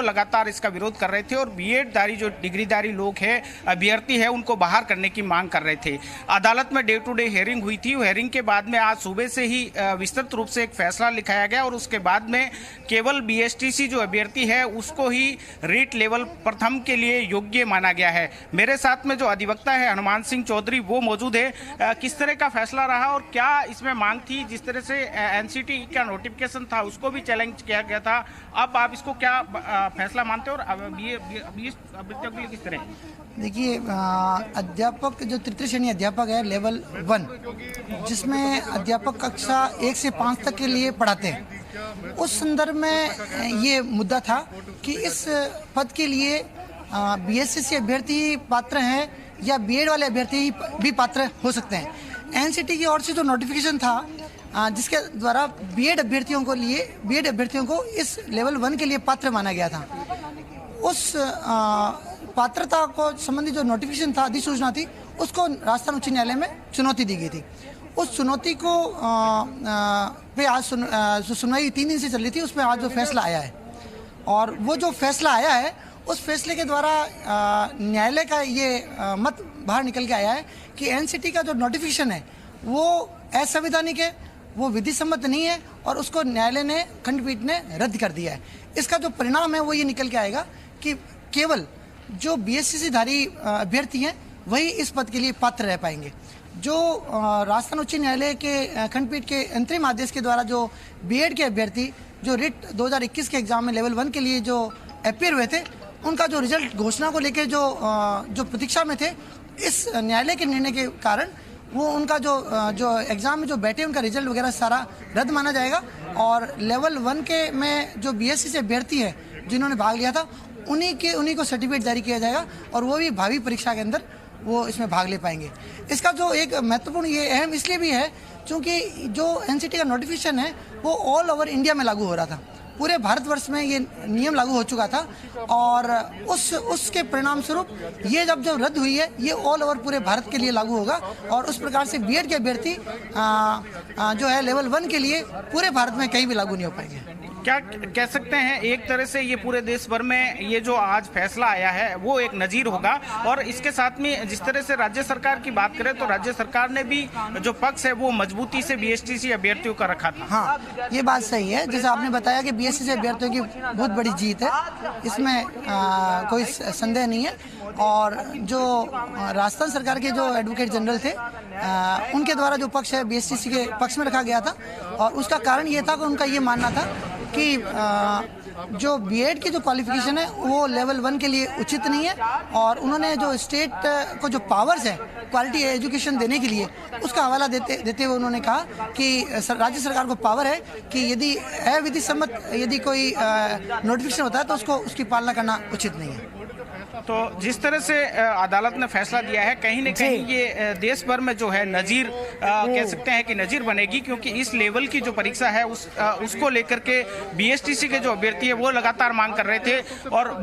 लगातार इसका विरोध कर रहे थे और बीएडधारी जो डिग्रीधारी लोग हैं, अभ्यर्थी है, उनको बाहर करने की मांग कर रहे थे। अदालत में डे टू डे हियरिंग हुई थी। हियरिंग के बाद में आज सुबह से ही विस्तृत रूप से एक फैसला लिखाया गया और उसके बाद में केवल बीएसटीसी जो अभ्यर्थी है उसको ही रीट लेवल प्रथम के लिए योग्य माना गया है। मेरे साथ में जो अधिवक्ता है हनुमान सिंह चौधरी, वो मौजूद है। किस तरह का फैसला रहा और क्या इसमें मांग थी? जिस तरह से एनसीटी का नोटिफिकेशन था उसको भी चैलेंज किया गया था, अब आप इसको क्या फैसला मानते हो और अभ्यर्थियों के लिए किस तरह? देखिए, अध्यापक जो तृतीय श्रेणी अध्यापक है लेवल 1, जिसमें अध्यापक कक्षा 1 से 5 तक के लिए पढ़ाते हैं, उस संदर्भ में ये मुद्दा था कि इस पद के लिए बीएससी अभ्यर्थी पात्र हैं या बीएड वाले अभ्यर्थी भी पात्र हो सकते हैं। एनसीटी की ओर से जो नोटिफिकेशन था जिसके द्वारा बीएड अभ्यर्थियों को इस लेवल 1 के लिए पात्र माना गया था, उस पात्रता को संबंधी जो नोटिफिकेशन था, अधिसूचना थी, उसको राजस्थान उच्च न्यायालय में चुनौती दी गई थी। उस चुनौती को पे आज सुनवाई 3 दिन से चल रही थी, उसमें आज जो फैसला आया है और वो जो फैसला आया है उस फैसले के द्वारा न्यायालय का ये मत बाहर निकल के आया है कि एनसीटी का जो नोटिफिकेशन है वो असंवैधानिक है, वो विधि सम्मत नहीं है और उसको न्यायालय ने, खंडपीठ ने रद्द कर दिया है। इसका जो परिणाम है वो ये निकल के आएगा कि केवल जो बीएससी धारी अभ्यर्थी हैं वही इस पद के लिए पात्र रह पाएंगे। जो राजस्थान उच्च न्यायालय के खंडपीठ के अंतरिम आदेश के द्वारा जो बीएड के अभ्यर्थी जो रिट 2021 के एग्जाम में लेवल 1 के लिए जो अपियर हुए थे, उनका जो रिजल्ट घोषणा को लेकर जो प्रतीक्षा में थे, इस न्यायालय के निर्णय के कारण वो उनका जो एग्जाम में जो बैठे उनका रिजल्ट वगैरह सारा रद्द माना जाएगा और लेवल 1 के में जो बीएससी से अभ्यर्थी है जिन्होंने भाग लिया था उन्हीं को सर्टिफिकेट जारी किया जाएगा और वो भी भावी परीक्षा के अंदर वो इसमें भाग ले पाएंगे। इसका जो एक महत्वपूर्ण ये अहम इसलिए भी है क्योंकि जो एनसीटी का नोटिफिकेशन है वो ऑल ओवर इंडिया में लागू हो रहा था, पूरे भारतवर्ष में ये नियम लागू हो चुका था और उसके परिणाम स्वरूप ये जब रद्द हुई है ये ऑल ओवर पूरे भारत के लिए लागू होगा और उस प्रकार से बीएड के अभ्यर्थी जो है लेवल 1 के लिए पूरे भारत में कहीं भी लागू नहीं हो पाएंगे। क्या कह सकते हैं, एक तरह से ये पूरे देश भर में ये जो आज फैसला आया है वो एक नजीर होगा और इसके साथ में जिस तरह से राज्य सरकार की बात करें तो राज्य सरकार ने भी जो पक्ष है वो मजबूती से बीएसटीसी अभ्यर्थियों का रखा था। हाँ, ये बात सही है। जैसे आपने बताया कि बीएससी अभ्यर्थियों की बहुत बड़ी जीत है, इसमें कोई संदेह नहीं है और जो राजस्थान सरकार के जो एडवोकेट जनरल थे उनके द्वारा जो पक्ष है बीएसटीसी के पक्ष में रखा गया था और उसका कारण ये था कि उनका ये मानना था कि जो बीएड की जो क्वालिफिकेशन है वो लेवल 1 के लिए उचित नहीं है और उन्होंने जो स्टेट को जो पावर्स है क्वालिटी एजुकेशन देने के लिए उसका हवाला देते हुए उन्होंने कहा कि राज्य सरकार को पावर है कि यदि अविधि सम्मत यदि कोई नोटिफिकेशन होता है तो उसकी पालना करना उचित नहीं है। तो जिस तरह से अदालत ने फैसला दिया है कहीं न कहीं ये देश भर में जो है नजीर कह सकते हैं कि नजीर बनेगी, क्योंकि इस लेवल की जो परीक्षा है उसको लेकर के बीएसटीसी के जो अभ्यर्थी है वो लगातार मांग कर रहे थे और